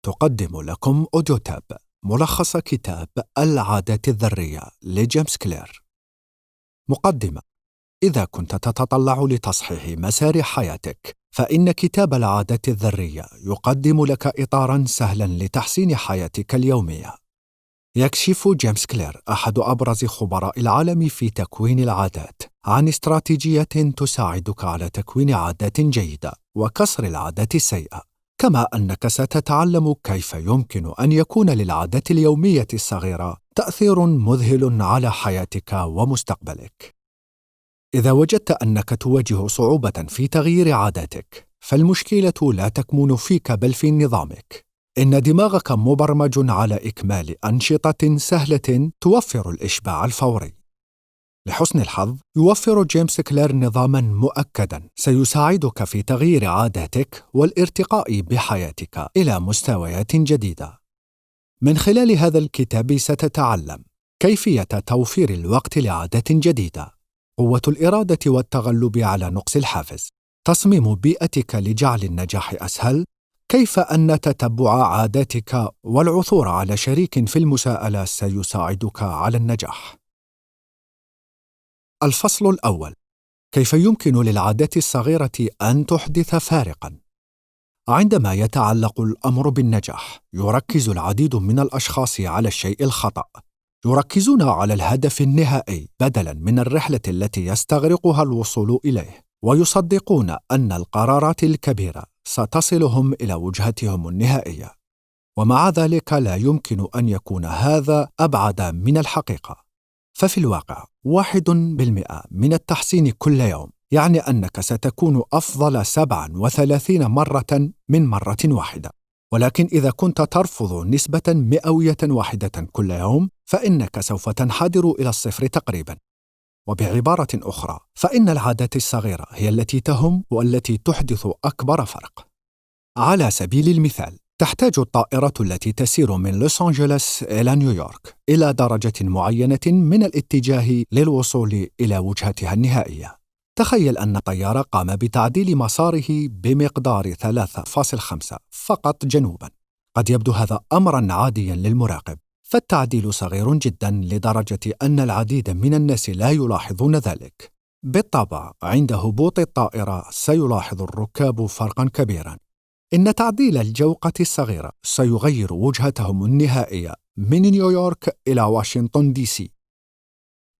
تقدم لكم أوديوتاب ملخص كتاب العادات الذرية لجيمس كلير. مقدمة: إذا كنت تتطلع لتصحيح مسار حياتك، فإن كتاب العادات الذرية يقدم لك إطاراً سهلاً لتحسين حياتك اليومية. يكشف جيمس كلير، أحد أبرز خبراء العالم في تكوين العادات، عن استراتيجية تساعدك على تكوين عادات جيدة وكسر العادات السيئة، كما أنك ستتعلم كيف يمكن أن يكون للعادات اليومية الصغيرة تأثير مذهل على حياتك ومستقبلك. إذا وجدت أنك تواجه صعوبة في تغيير عاداتك، فالمشكلة لا تكمن فيك بل في نظامك. إن دماغك مبرمج على إكمال أنشطة سهلة توفر الإشباع الفوري. لحسن الحظ، يوفر جيمس كلير نظاماً مؤكداً سيساعدك في تغيير عاداتك والارتقاء بحياتك إلى مستويات جديدة. من خلال هذا الكتاب ستتعلم كيفية توفير الوقت لعادات جديدة، قوة الإرادة والتغلب على نقص الحافز، تصميم بيئتك لجعل النجاح أسهل، كيف أن تتبع عاداتك والعثور على شريك في المساءلة سيساعدك على النجاح. الفصل الأول: كيف يمكن للعادات الصغيرة أن تحدث فارقاً؟ عندما يتعلق الأمر بالنجاح، يركز العديد من الأشخاص على الشيء الخطأ. يركزون على الهدف النهائي بدلاً من الرحلة التي يستغرقها الوصول إليه، ويصدقون أن القرارات الكبيرة ستصلهم إلى وجهتهم النهائية. ومع ذلك لا يمكن أن يكون هذا أبعد من الحقيقة. ففي الواقع 1% من التحسين كل يوم يعني أنك ستكون أفضل 37 مرة من مرة واحدة. ولكن إذا كنت ترفض نسبة مئوية واحدة كل يوم، فإنك سوف تنحدر إلى الصفر تقريباً. وبعبارة أخرى، فإن العادات الصغيرة هي التي تهم والتي تحدث أكبر فرق. على سبيل المثال، تحتاج الطائرة التي تسير من لوس أنجلوس إلى نيويورك إلى درجة معينة من الاتجاه للوصول إلى وجهتها النهائية. تخيل أن الطيار قام بتعديل مساره بمقدار 3.5 فقط جنوباً. قد يبدو هذا أمراً عادياً للمراقب، فالتعديل صغير جداً لدرجة أن العديد من الناس لا يلاحظون ذلك. بالطبع، عند هبوط الطائرة سيلاحظ الركاب فرقاً كبيراً. إن تعديل الجوقة الصغيرة سيغير وجهتهم النهائية من نيويورك إلى واشنطن دي سي.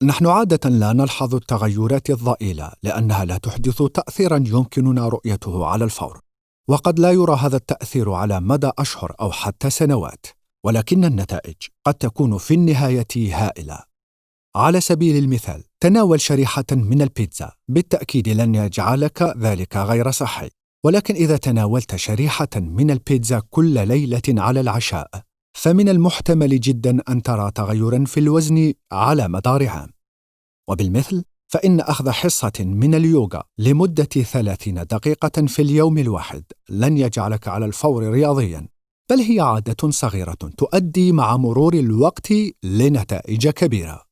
نحن عادة لا نلحظ التغيرات الضئيلة لأنها لا تحدث تأثيراً يمكننا رؤيته على الفور، وقد لا يرى هذا التأثير على مدى أشهر أو حتى سنوات، ولكن النتائج قد تكون في النهاية هائلة. على سبيل المثال، تناول شريحة من البيتزا، بالتأكيد لن يجعلك ذلك غير صحي، ولكن إذا تناولت شريحة من البيتزا كل ليلة على العشاء، فمن المحتمل جداً أن ترى تغيراً في الوزن على مدار عام. وبالمثل، فإن أخذ حصة من اليوغا لمدة 30 دقيقة في اليوم الواحد لن يجعلك على الفور رياضياً، بل هي عادة صغيرة تؤدي مع مرور الوقت لنتائج كبيرة.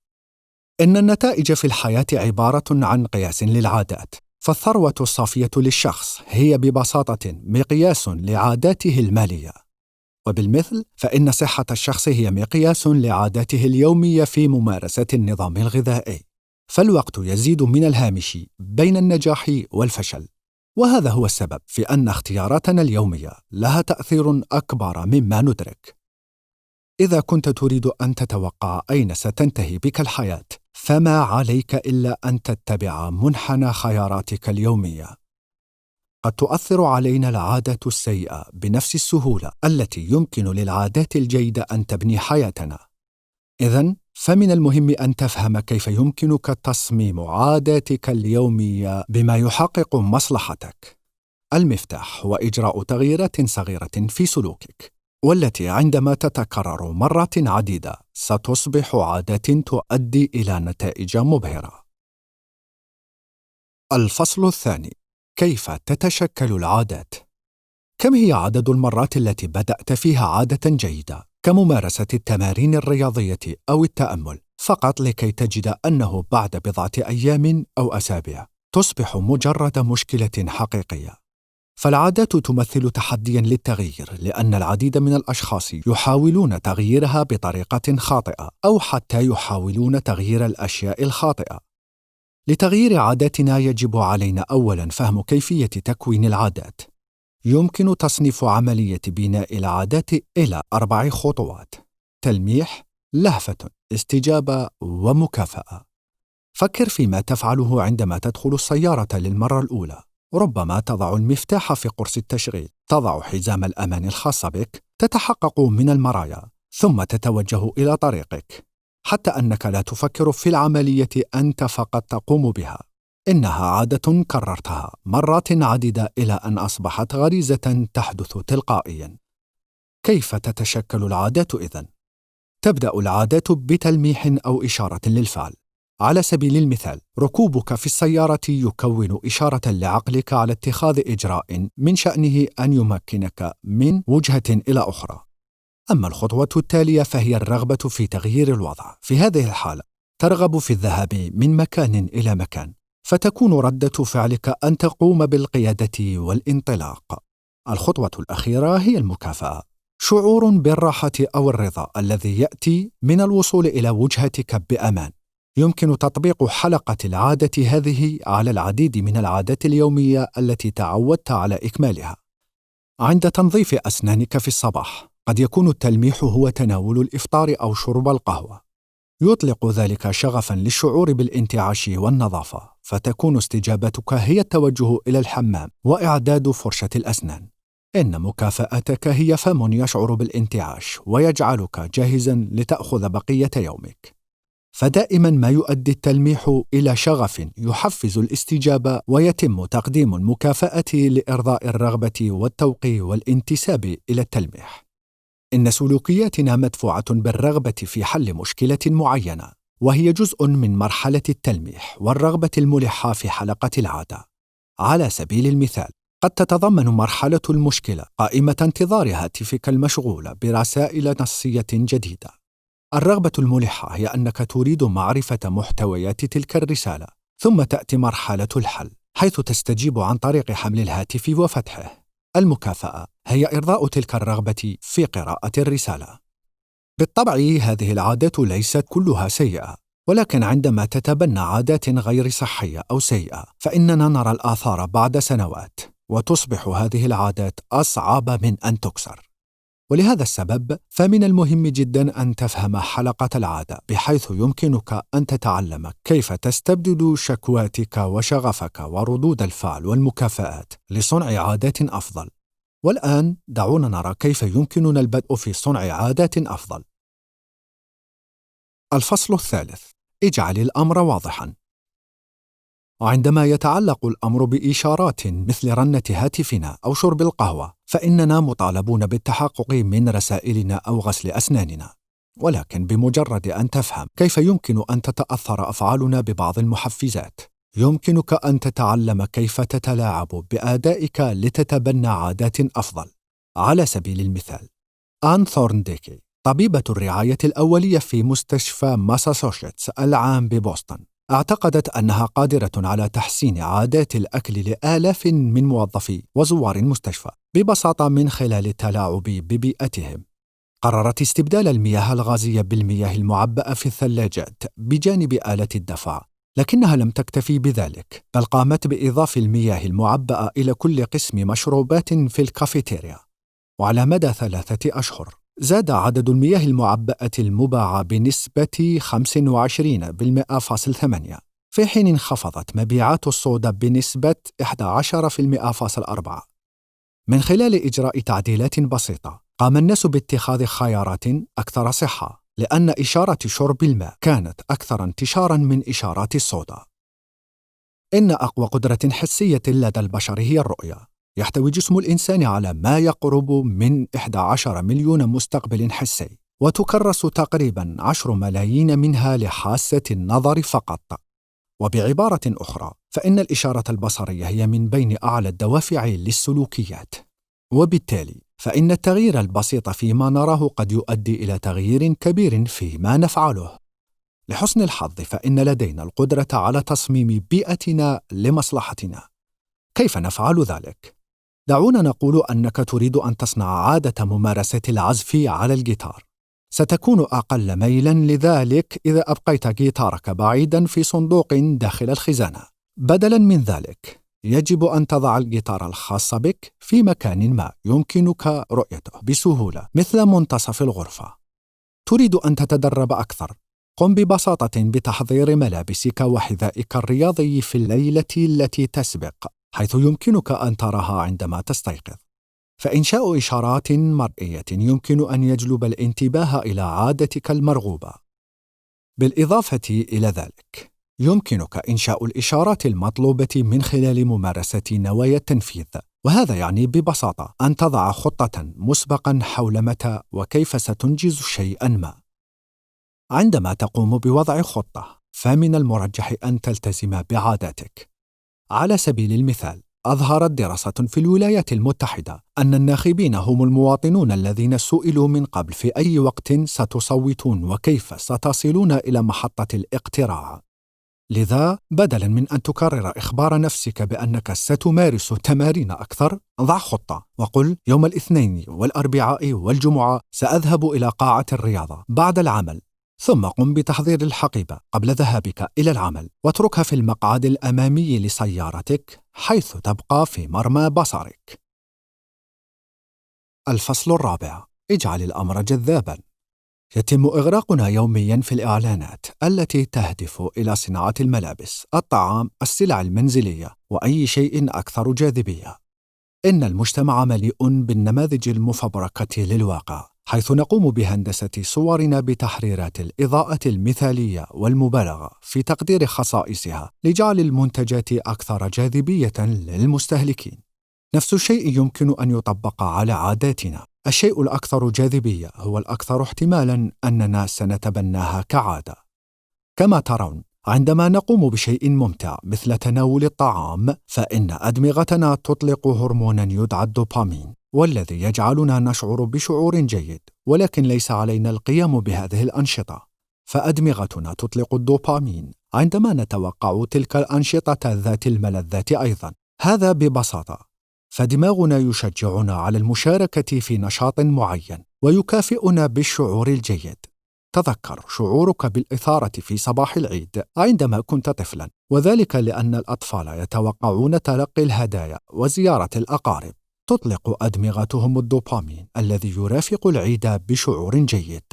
إن النتائج في الحياة عبارة عن قياس للعادات، فالثروة الصافية للشخص هي ببساطة مقياس لعاداته المالية. وبالمثل، فإن صحة الشخص هي مقياس لعاداته اليومية في ممارسة النظام الغذائي. فالوقت يزيد من الهامش بين النجاح والفشل، وهذا هو السبب في أن اختياراتنا اليومية لها تأثير أكبر مما ندرك. إذا كنت تريد أن تتوقع أين ستنتهي بك الحياة، فما عليك إلا أن تتبع منحنى خياراتك اليومية. قد تؤثر علينا العادات السيئة بنفس السهولة التي يمكن للعادات الجيدة أن تبني حياتنا. إذن، فمن المهم أن تفهم كيف يمكنك تصميم عاداتك اليومية بما يحقق مصلحتك. المفتاح هو إجراء تغييرات صغيرة في سلوكك، والتي عندما تتكرر مرات عديدة ستصبح عادات تؤدي إلى نتائج مبهرة. الفصل الثاني: كيف تتشكل العادات؟ كم هي عدد المرات التي بدأت فيها عادة جيدة، كممارسة التمارين الرياضية أو التأمل، فقط لكي تجد أنه بعد بضعة أيام أو أسابيع تصبح مجرد مشكلة حقيقية؟ فالعادات تمثل تحدياً للتغيير، لأن العديد من الأشخاص يحاولون تغييرها بطريقة خاطئة أو حتى يحاولون تغيير الأشياء الخاطئة. لتغيير عاداتنا يجب علينا أولاً فهم كيفية تكوين العادات. يمكن تصنيف عملية بناء العادات إلى 4 خطوات: تلميح، لهفة، استجابة، ومكافأة. فكر فيما تفعله عندما تدخل السيارة للمرة الأولى. ربما تضع المفتاح في قرص التشغيل، تضع حزام الأمان الخاص بك، تتحقق من المرايا، ثم تتوجه إلى طريقك. حتى أنك لا تفكر في العملية، أنت فقط تقوم بها. إنها عادة كررتها مرات عديدة إلى أن أصبحت غريزة تحدث تلقائياً. كيف تتشكل العادات إذن؟ تبدأ العادات بتلميح أو إشارة للفعل. على سبيل المثال، ركوبك في السيارة يكون إشارة لعقلك على اتخاذ إجراء من شأنه أن يمكنك من وجهة إلى أخرى. أما الخطوة التالية فهي الرغبة في تغيير الوضع. في هذه الحالة ترغب في الذهاب من مكان إلى مكان، فتكون ردة فعلك أن تقوم بالقيادة والانطلاق. الخطوة الأخيرة هي المكافأة، شعور بالراحة أو الرضا الذي يأتي من الوصول إلى وجهتك بأمان. يمكن تطبيق حلقة العادة هذه على العديد من العادات اليومية التي تعودت على إكمالها. عند تنظيف أسنانك في الصباح، قد يكون التلميح هو تناول الإفطار أو شرب القهوة. يطلق ذلك شغفاً للشعور بالانتعاش والنظافة، فتكون استجابتك هي التوجه إلى الحمام وإعداد فرشة الأسنان. إن مكافأتك هي فم يشعر بالانتعاش ويجعلك جاهزاً لتأخذ بقية يومك. فدائماً ما يؤدي التلميح إلى شغف يحفز الاستجابة، ويتم تقديم المكافأة لإرضاء الرغبة والتوقي والانتساب إلى التلميح. إن سلوكياتنا مدفوعة بالرغبة في حل مشكلة معينة، وهي جزء من مرحلة التلميح والرغبة الملحة في حلقة العادة. على سبيل المثال، قد تتضمن مرحلة المشكلة قائمة انتظار هاتفك المشغول برسائل نصية جديدة. الرغبة الملحة هي أنك تريد معرفة محتويات تلك الرسالة، ثم تأتي مرحلة الحل، حيث تستجيب عن طريق حمل الهاتف وفتحه. المكافأة هي إرضاء تلك الرغبة في قراءة الرسالة. بالطبع هذه العادات ليست كلها سيئة، ولكن عندما تتبنى عادات غير صحية أو سيئة فإننا نرى الآثار بعد سنوات، وتصبح هذه العادات أصعب من أن تكسر. ولهذا السبب فمن المهم جدا أن تفهم حلقة العادة، بحيث يمكنك أن تتعلم كيف تستبدل شكواتك وشغفك وردود الفعل والمكافآت لصنع عادات أفضل. والآن دعونا نرى كيف يمكننا البدء في صنع عادات أفضل. الفصل الثالث: اجعل الأمر واضحاً. عندما يتعلق الأمر بإشارات مثل رنة هاتفنا أو شرب القهوة، فإننا مطالبون بالتحقق من رسائلنا أو غسل أسناننا. ولكن بمجرد أن تفهم كيف يمكن أن تتأثر أفعالنا ببعض المحفزات، يمكنك أن تتعلم كيف تتلاعب بأدائك لتتبنى عادات أفضل. على سبيل المثال، آن ثورنديكي، طبيبة الرعاية الأولية في مستشفى ماساتشوستس العام ببوسطن، اعتقدت أنها قادرة على تحسين عادات الأكل لآلاف من موظفي وزوار المستشفى ببساطة من خلال التلاعب ببيئتهم. قررت استبدال المياه الغازية بالمياه المعبأة في الثلاجات بجانب آلة الدفع، لكنها لم تكتفي بذلك، بل قامت بإضافة المياه المعبأة إلى كل قسم مشروبات في الكافيتيريا. وعلى مدى 3 أشهر زاد عدد المياه المعبأة المباعة بنسبة 25.8%، في حين انخفضت مبيعات الصودا بنسبة 11.4%. من خلال إجراء تعديلات بسيطة، قام الناس باتخاذ خيارات أكثر صحة، لأن إشارة شرب الماء كانت أكثر انتشاراً من إشارات الصودا. إن أقوى قدرة حسية لدى البشر هي الرؤية. يحتوي جسم الإنسان على ما يقرب من 11 مليون مستقبل حسي، وتكرس تقريباً 10 ملايين منها لحاسة النظر فقط. وبعبارة أخرى، فإن الإشارة البصرية هي من بين أعلى الدوافع للسلوكيات، وبالتالي فإن التغيير البسيط فيما نراه قد يؤدي إلى تغيير كبير فيما نفعله. لحسن الحظ فإن لدينا القدرة على تصميم بيئتنا لمصلحتنا. كيف نفعل ذلك؟ دعونا نقول أنك تريد أن تصنع عادة ممارسة العزف على الجيتار. ستكون أقل ميلاً لذلك إذا أبقيت جيتارك بعيداً في صندوق داخل الخزانة. بدلاً من ذلك، يجب أن تضع الجيتار الخاص بك في مكان ما يمكنك رؤيته بسهولة، مثل منتصف الغرفة. تريد أن تتدرب أكثر؟ قم ببساطة بتحضير ملابسك وحذائك الرياضي في الليلة التي تسبق، حيث يمكنك أن تراها عندما تستيقظ. فإنشاء إشارات مرئية يمكن أن يجلب الانتباه إلى عادتك المرغوبة. بالإضافة إلى ذلك، يمكنك إنشاء الإشارات المطلوبة من خلال ممارسة نوايا التنفيذ، وهذا يعني ببساطة أن تضع خطة مسبقاً حول متى وكيف ستنجز شيئاً ما. عندما تقوم بوضع خطة، فمن المرجح أن تلتزم بعاداتك. على سبيل المثال، أظهرت دراسة في الولايات المتحدة أن الناخبين هم المواطنون الذين سئلوا من قبل في أي وقت ستصوتون وكيف ستصلون إلى محطة الاقتراع. لذا، بدلاً من أن تكرر إخبار نفسك بأنك ستمارس تمارين أكثر، ضع خطة وقل: يوم الاثنين والأربعاء والجمعة سأذهب إلى قاعة الرياضة بعد العمل. ثم قم بتحضير الحقيبة قبل ذهابك إلى العمل، واتركها في المقعد الأمامي لسيارتك حيث تبقى في مرمى بصرك. الفصل الرابع: اجعل الأمر جذاباً. يتم إغراقنا يومياً في الإعلانات التي تهدف إلى صناعة الملابس، الطعام، السلع المنزلية، وأي شيء أكثر جاذبية. إن المجتمع مليء بالنماذج المفبركة للواقع، حيث نقوم بهندسة صورنا بتحريرات الإضاءة المثالية والمبالغة في تقدير خصائصها لجعل المنتجات أكثر جاذبية للمستهلكين. نفس الشيء يمكن أن يطبق على عاداتنا. الشيء الأكثر جاذبية هو الأكثر احتمالاً أننا سنتبناها كعادة. كما ترون، عندما نقوم بشيء ممتع مثل تناول الطعام، فإن أدمغتنا تطلق هرموناً يدعى الدوبامين، والذي يجعلنا نشعر بشعور جيد، ولكن ليس علينا القيام بهذه الأنشطة. فأدمغتنا تطلق الدوبامين عندما نتوقع تلك الأنشطة ذات الملذات أيضاً. هذا ببساطة، فدماغنا يشجعنا على المشاركة في نشاط معين ويكافئنا بالشعور الجيد. تذكر شعورك بالإثارة في صباح العيد عندما كنت طفلاً، وذلك لأن الأطفال يتوقعون تلقي الهدايا وزيارة الأقارب. تطلق أدمغتهم الدوبامين الذي يرافق العيد بشعور جيد.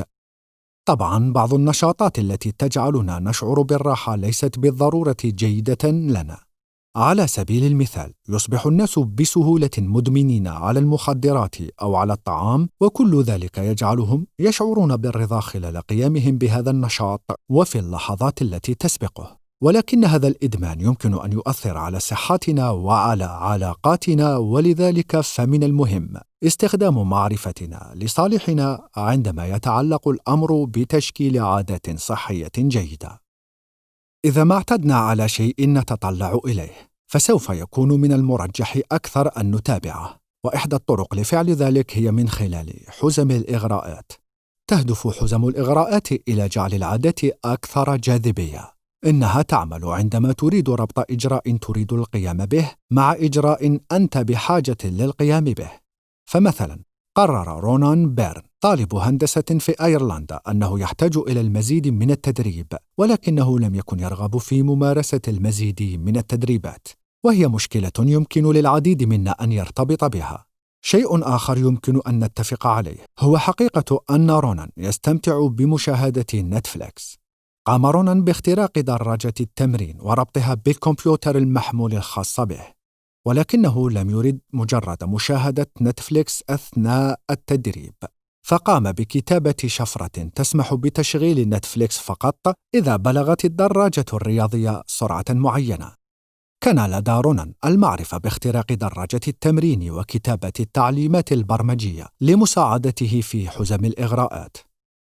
طبعاً، بعض النشاطات التي تجعلنا نشعر بالراحة ليست بالضرورة جيدة لنا. على سبيل المثال، يصبح الناس بسهولة مدمنين على المخدرات أو على الطعام، وكل ذلك يجعلهم يشعرون بالرضا خلال قيامهم بهذا النشاط وفي اللحظات التي تسبقه. ولكن هذا الإدمان يمكن أن يؤثر على صحتنا وعلى علاقاتنا، ولذلك فمن المهم استخدام معرفتنا لصالحنا عندما يتعلق الأمر بتشكيل عادات صحية جيدة. إذا ما اعتدنا على شيء نتطلع إليه، فسوف يكون من المرجح أكثر أن نتابعه، وإحدى الطرق لفعل ذلك هي من خلال حزم الإغراءات. تهدف حزم الإغراءات إلى جعل العادات أكثر جاذبية. إنها تعمل عندما تريد ربط إجراء تريد القيام به مع إجراء أنت بحاجة للقيام به. فمثلاً، قرر رونان بيرن طالب هندسة في أيرلندا أنه يحتاج إلى المزيد من التدريب، ولكنه لم يكن يرغب في ممارسة المزيد من التدريبات، وهي مشكلة يمكن للعديد منا أن يرتبط بها. شيء آخر يمكن أن نتفق عليه هو حقيقة أن رونان يستمتع بمشاهدة نتفليكس. قام رونان باختراق دراجة التمرين وربطها بالكمبيوتر المحمول الخاص به، ولكنه لم يرد مجرد مشاهدة نتفليكس أثناء التدريب، فقام بكتابة شفرة تسمح بتشغيل نتفليكس فقط إذا بلغت الدراجة الرياضية سرعة معينة. كان لدى رونان المعرفة باختراق دراجة التمرين وكتابة التعليمات البرمجية لمساعدته في حزم الإغراءات.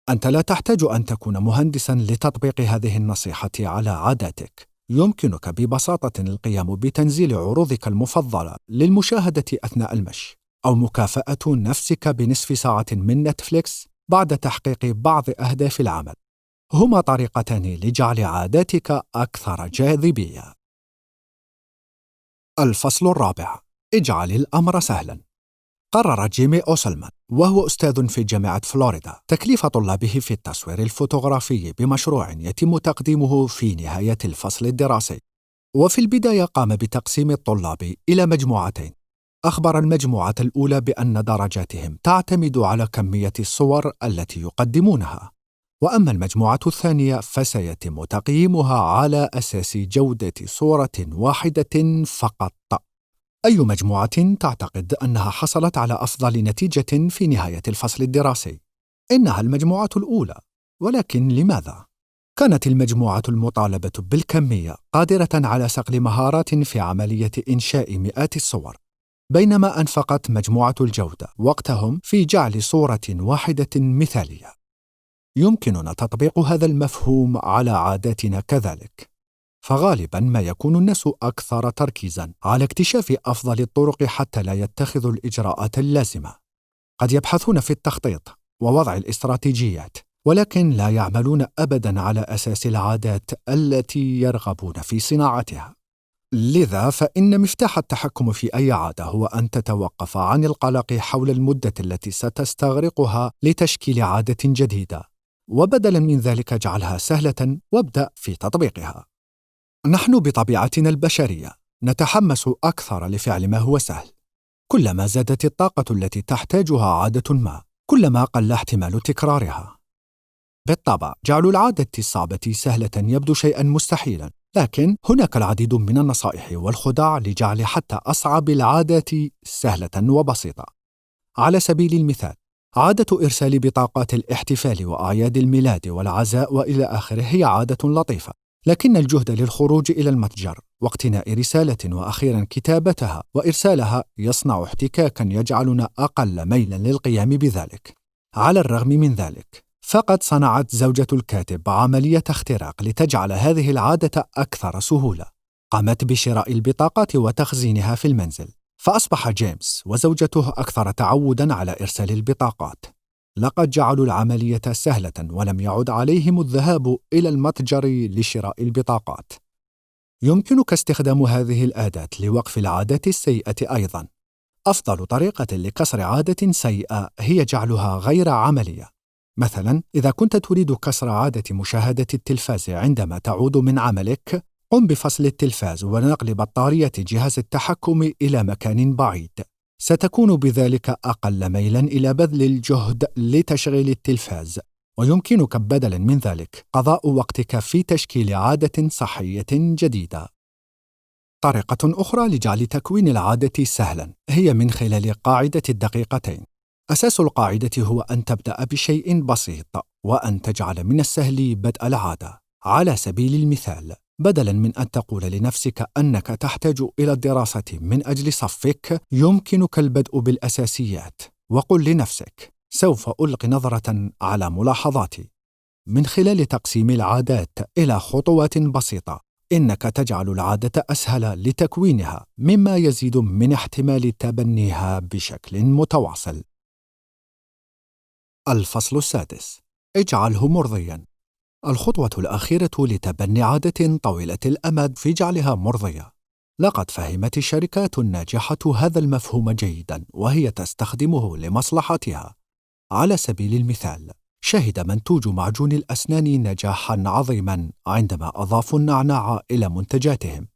أنت لا تحتاج أن تكون مهندساً لتطبيق هذه النصيحة على عاداتك. يمكنك ببساطة القيام بتنزيل عروضك المفضلة للمشاهدة أثناء المشي، أو مكافأة نفسك بنصف ساعة من نتفليكس بعد تحقيق بعض أهداف العمل. هما طريقتان لجعل عاداتك أكثر جاذبية. الفصل الرابع: اجعل الأمر سهلاً. قرر جيمي أوسلمان وهو أستاذ في جامعة فلوريدا تكليف طلابه في التصوير الفوتوغرافي بمشروع يتم تقديمه في نهاية الفصل الدراسي. وفي البداية قام بتقسيم الطلاب إلى مجموعتين. أخبر المجموعة الأولى بأن درجاتهم تعتمد على كمية الصور التي يقدمونها، وأما المجموعة الثانية فسيتم تقييمها على أساس جودة صورة واحدة فقط. أي مجموعة تعتقد أنها حصلت على أفضل نتيجة في نهاية الفصل الدراسي؟ إنها المجموعة الأولى، ولكن لماذا؟ كانت المجموعة المطالبة بالكمية قادرة على صقل مهارات في عملية إنشاء مئات الصور، بينما أنفقت مجموعة الجودة وقتهم في جعل صورة واحدة مثالية. يمكننا تطبيق هذا المفهوم على عاداتنا كذلك، فغالباً ما يكون الناس أكثر تركيزاً على اكتشاف أفضل الطرق حتى لا يتخذوا الإجراءات اللازمة. قد يبحثون في التخطيط ووضع الاستراتيجيات، ولكن لا يعملون أبداً على أساس العادات التي يرغبون في صناعتها. لذا فإن مفتاح التحكم في أي عادة هو أن تتوقف عن القلق حول المدة التي ستستغرقها لتشكيل عادة جديدة، وبدلاً من ذلك اجعلها سهلة وابدأ في تطبيقها. نحن بطبيعتنا البشرية نتحمس أكثر لفعل ما هو سهل. كلما زادت الطاقة التي تحتاجها عادة ما، كلما قل احتمال تكرارها. بالطبع، جعل العادة الصعبة سهلة يبدو شيئاً مستحيلاً، لكن هناك العديد من النصائح والخدع لجعل حتى أصعب العادات سهلة وبسيطة. على سبيل المثال، عادة إرسال بطاقات الاحتفال وأعياد الميلاد والعزاء وإلى آخره هي عادة لطيفة، لكن الجهد للخروج إلى المتجر واقتناء رسالة وأخيراً كتابتها وإرسالها يصنع احتكاكاً يجعلنا أقل ميلاً للقيام بذلك. على الرغم من ذلك، فقد صنعت زوجة الكاتب عملية اختراق لتجعل هذه العادة أكثر سهولة. قامت بشراء البطاقات وتخزينها في المنزل، فأصبح جيمس وزوجته أكثر تعوداً على إرسال البطاقات. لقد جعلوا العملية سهلة ولم يعد عليهم الذهاب إلى المتجر لشراء البطاقات. يمكنك استخدام هذه الأداة لوقف العادات السيئة أيضاً. أفضل طريقة لكسر عادة سيئة هي جعلها غير عملية. مثلاً، إذا كنت تريد كسر عادة مشاهدة التلفاز عندما تعود من عملك، قم بفصل التلفاز ونقل بطارية جهاز التحكم إلى مكان بعيد. ستكون بذلك أقل ميلاً إلى بذل الجهد لتشغيل التلفاز، ويمكنك بدلاً من ذلك قضاء وقتك في تشكيل عادة صحية جديدة. طريقة أخرى لجعل تكوين العادة سهلاً هي من خلال قاعدة الدقيقتين. أساس القاعدة هو أن تبدأ بشيء بسيط وأن تجعل من السهل بدء العادة. على سبيل المثال، بدلاً من أن تقول لنفسك أنك تحتاج إلى الدراسة من أجل صفك، يمكنك البدء بالأساسيات وقل لنفسك: سوف ألقي نظرة على ملاحظاتي. من خلال تقسيم العادات إلى خطوات بسيطة، إنك تجعل العادة أسهل لتكوينها، مما يزيد من احتمال تبنيها بشكل متواصل. الفصل السادس: اجعله مرضياً. الخطوة الأخيرة لتبني عادة طويلة الأمد في جعلها مرضية. لقد فهمت الشركات الناجحة هذا المفهوم جيداً وهي تستخدمه لمصلحتها. على سبيل المثال، شهد منتوج معجون الأسنان نجاحاً عظيماً عندما أضافوا النعناع إلى منتجاتهم.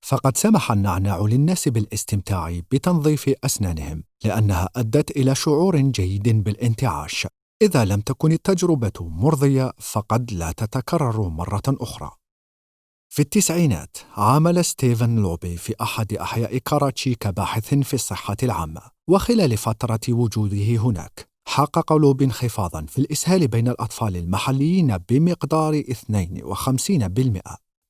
فقد سمح النعناع للناس بالاستمتاع بتنظيف أسنانهم لأنها أدت إلى شعور جيد بالانتعاش. إذا لم تكن التجربة مرضية فقد لا تتكرر مرة أخرى. في التسعينات عمل ستيفن لوبي في أحد أحياء كاراتشي كباحث في الصحة العامة، وخلال فترة وجوده هناك حقق لوبي انخفاضاً في الإسهال بين الأطفال المحليين بمقدار 52%،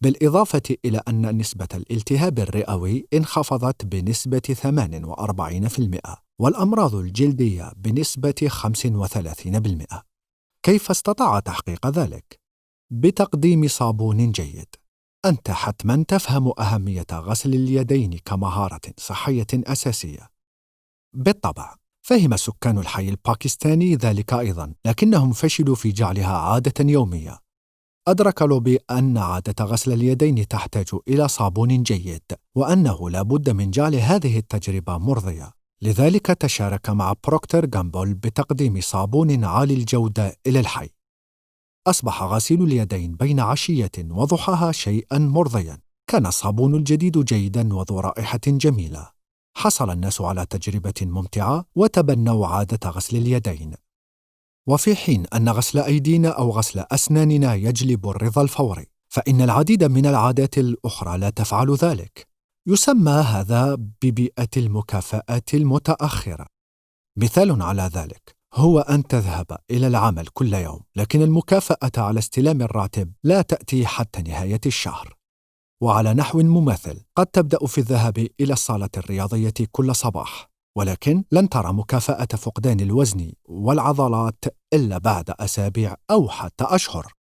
بالإضافة إلى أن نسبة الالتهاب الرئوي انخفضت بنسبة 48%، والأمراض الجلدية بنسبة 35%. كيف استطاع تحقيق ذلك؟ بتقديم صابون جيد. أنت حتماً تفهم أهمية غسل اليدين كمهارة صحية أساسية. بالطبع، فهم سكان الحي الباكستاني ذلك أيضاً، لكنهم فشلوا في جعلها عادة يومية. أدرك لوبي أن عادة غسل اليدين تحتاج إلى صابون جيد، وأنه لا بد من جعل هذه التجربة مرضية. لذلك تشارك مع بروكتر جامبل بتقديم صابون عالي الجودة إلى الحي. أصبح غسيل اليدين بين عشية وضحاها شيئاً مرضياً. كان الصابون الجديد جيداً وذو رائحة جميلة. حصل الناس على تجربة ممتعة وتبنوا عادة غسل اليدين. وفي حين أن غسل أيدينا أو غسل أسناننا يجلب الرضا الفوري، فإن العديد من العادات الأخرى لا تفعل ذلك. يسمى هذا ببيئة المكافآت المتأخرة. مثال على ذلك هو أن تذهب إلى العمل كل يوم، لكن المكافأة على استلام الراتب لا تأتي حتى نهاية الشهر. وعلى نحو مماثل، قد تبدأ في الذهاب إلى الصالة الرياضية كل صباح، ولكن لن ترى مكافأة فقدان الوزن والعضلات إلا بعد أسابيع أو حتى أشهر.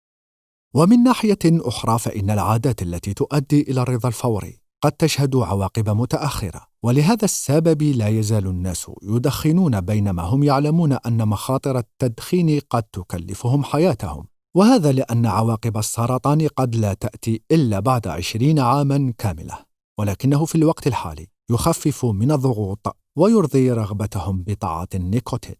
ومن ناحية أخرى، فإن العادات التي تؤدي إلى الرضا الفوري قد تشهد عواقب متأخرة، ولهذا السبب لا يزال الناس يدخنون بينما هم يعلمون أن مخاطر التدخين قد تكلفهم حياتهم، وهذا لأن عواقب السرطان قد لا تأتي إلا بعد 20 عاماً كاملة، ولكنه في الوقت الحالي يخفف من الضغوط ويرضي رغبتهم بطاعة النيكوتين.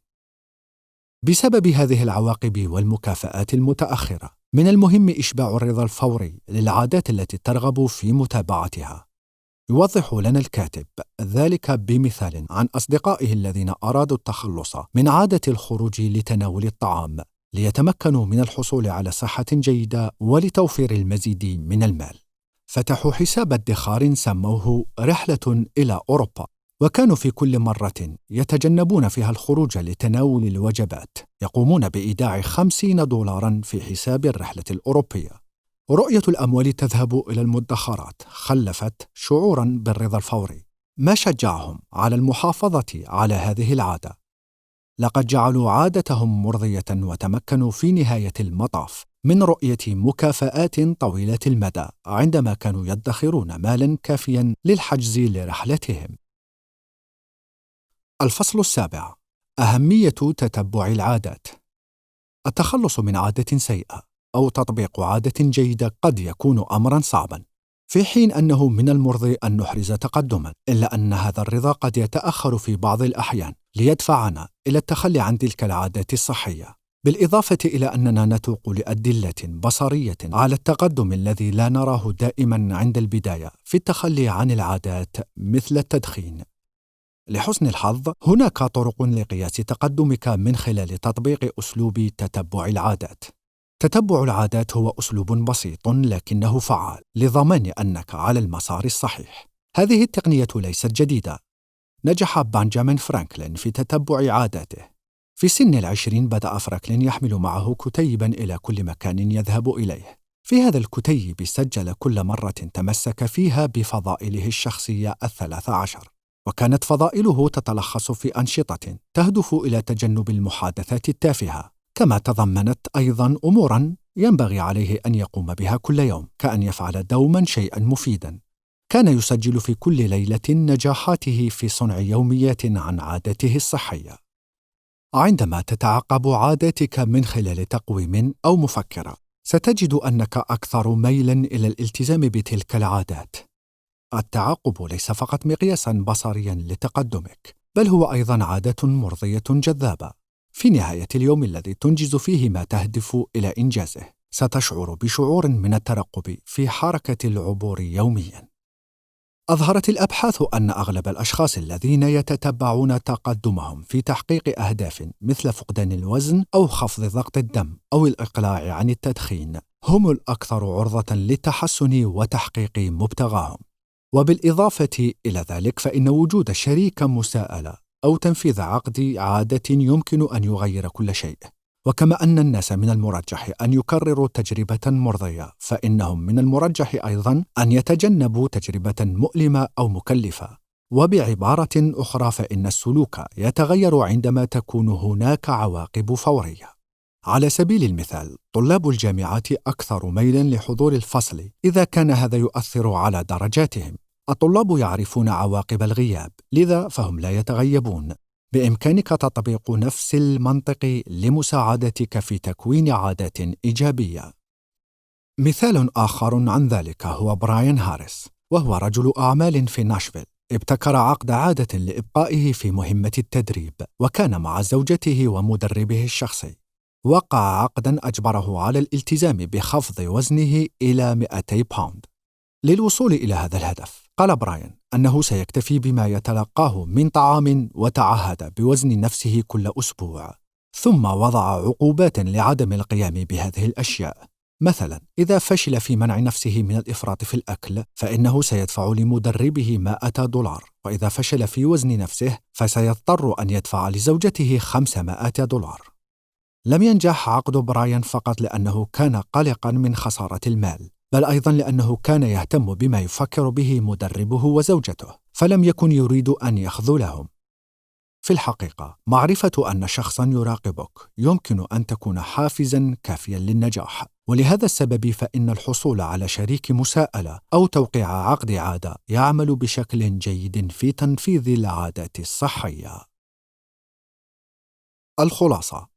بسبب هذه العواقب والمكافآت المتأخرة، من المهم إشباع الرضا الفوري للعادات التي ترغب في متابعتها. يوضح لنا الكاتب ذلك بمثال عن أصدقائه الذين أرادوا التخلص من عادة الخروج لتناول الطعام ليتمكنوا من الحصول على صحة جيدة ولتوفير المزيد من المال. فتحوا حساب ادخار سموه رحلة إلى أوروبا، وكانوا في كل مرة يتجنبون فيها الخروج لتناول الوجبات يقومون بإيداع $50 في حساب الرحلة الأوروبية. رؤية الأموال تذهب إلى المدخرات خلفت شعوراً بالرضا الفوري، ما شجعهم على المحافظة على هذه العادة. لقد جعلوا عادتهم مرضية وتمكنوا في نهاية المطاف من رؤية مكافآت طويلة المدى عندما كانوا يدخرون مالاً كافياً للحجز لرحلتهم. الفصل 7: أهمية تتبع العادات. التخلص من عادة سيئة أو تطبيق عادة جيدة قد يكون أمراً صعباً، في حين أنه من المرضي أن نحرز تقدماً، إلا أن هذا الرضا قد يتأخر في بعض الأحيان ليدفعنا إلى التخلي عن تلك العادات الصحية، بالإضافة إلى أننا نتوق لأدلة بصرية على التقدم الذي لا نراه دائماً عند البداية في التخلي عن العادات مثل التدخين. لحسن الحظ، هناك طرق لقياس تقدمك من خلال تطبيق أسلوب تتبع العادات. تتبع العادات هو أسلوب بسيط لكنه فعال لضمان أنك على المسار الصحيح. هذه التقنية ليست جديدة. نجح بنجامين فرانكلين في تتبع عاداته. في سن 20 بدأ فرانكلين يحمل معه كتيباً إلى كل مكان يذهب إليه. في هذا الكتيب سجل كل مرة تمسك فيها بفضائله الشخصية 13، وكانت فضائله تتلخص في أنشطة تهدف إلى تجنب المحادثات التافهة، كما تضمنت أيضاً أموراً ينبغي عليه أن يقوم بها كل يوم، كأن يفعل دوماً شيئاً مفيداً. كان يسجل في كل ليلة نجاحاته في صنع يوميات عن عادته الصحية. عندما تتعقب عاداتك من خلال تقويم أو مفكرة، ستجد أنك أكثر ميلاً إلى الالتزام بتلك العادات. التعاقب ليس فقط مقياساً بصرياً لتقدمك، بل هو أيضاً عادة مرضية جذابة. في نهاية اليوم الذي تنجز فيه ما تهدف إلى إنجازه، ستشعر بشعور من الترقب في حركة العبور يومياً. أظهرت الأبحاث أن أغلب الأشخاص الذين يتتبعون تقدمهم في تحقيق أهداف مثل فقدان الوزن أو خفض ضغط الدم أو الإقلاع عن التدخين هم الأكثر عرضة للتحسن وتحقيق مبتغاهم. وبالإضافة إلى ذلك، فإن وجود شريك مساءلة أو تنفيذ عقد عادة يمكن أن يغير كل شيء. وكما أن الناس من المرجح أن يكرروا تجربة مرضية، فإنهم من المرجح أيضاً أن يتجنبوا تجربة مؤلمة أو مكلفة. وبعبارة أخرى، فإن السلوك يتغير عندما تكون هناك عواقب فورية. على سبيل المثال، طلاب الجامعات أكثر ميلاً لحضور الفصل إذا كان هذا يؤثر على درجاتهم. الطلاب يعرفون عواقب الغياب، لذا فهم لا يتغيبون. بإمكانك تطبيق نفس المنطق لمساعدتك في تكوين عادات إيجابية. مثال آخر عن ذلك هو براين هاريس، وهو رجل أعمال في ناشفيل. ابتكر عقد عادة لإبقائه في مهمة التدريب، وكان مع زوجته ومدربه الشخصي. وقع عقداً أجبره على الالتزام بخفض وزنه إلى 200 باوند. للوصول إلى هذا الهدف، قال براين أنه سيكتفي بما يتلقاه من طعام، وتعهد بوزن نفسه كل أسبوع. ثم وضع عقوبات لعدم القيام بهذه الأشياء. مثلا، إذا فشل في منع نفسه من الإفراط في الأكل، فإنه سيدفع لمدربه $100، وإذا فشل في وزن نفسه فسيضطر أن يدفع لزوجته $500. لم ينجح عقد براين فقط لأنه كان قلقاً من خسارة المال، بل أيضاً لأنه كان يهتم بما يفكر به مدربه وزوجته، فلم يكن يريد أن يخذلهم. في الحقيقة، معرفة أن شخصاً يراقبك يمكن أن تكون حافزاً كافياً للنجاح، ولهذا السبب فإن الحصول على شريك مساءلة أو توقيع عقد عادة يعمل بشكل جيد في تنفيذ العادات الصحية. الخلاصة: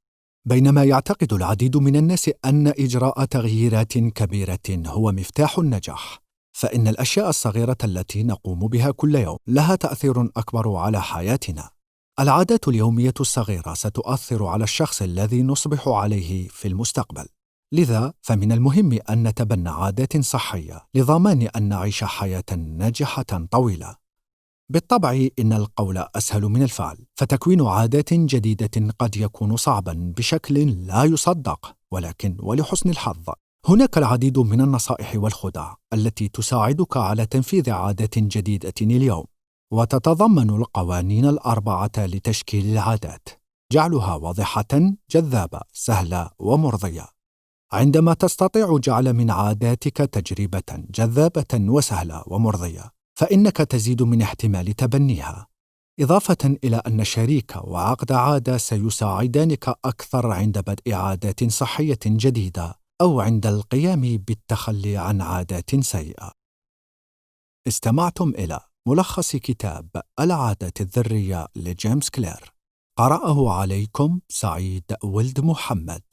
بينما يعتقد العديد من الناس أن إجراء تغييرات كبيرة هو مفتاح النجاح، فإن الأشياء الصغيرة التي نقوم بها كل يوم لها تأثير أكبر على حياتنا. العادات اليومية الصغيرة ستؤثر على الشخص الذي نصبح عليه في المستقبل. لذا فمن المهم أن نتبنى عادات صحية لضمان أن نعيش حياة ناجحة طويلة. بالطبع إن القول أسهل من الفعل، فتكوين عادات جديدة قد يكون صعباً بشكل لا يصدق، ولكن ولحسن الحظ هناك العديد من النصائح والخدع التي تساعدك على تنفيذ عادة جديدة اليوم، وتتضمن القوانين الأربعة لتشكيل العادات، جعلها واضحة، جذابة، سهلة ومرضية. عندما تستطيع جعل من عاداتك تجربة جذابة وسهلة ومرضية، فإنك تزيد من احتمال تبنيها، إضافة إلى أن شريك وعقد عادة سيساعدانك أكثر عند بدء عادات صحية جديدة أو عند القيام بالتخلي عن عادات سيئة. استمعتم إلى ملخص كتاب العادات الذرية لجيمس كلير، قرأه عليكم سعيد ولد محمد.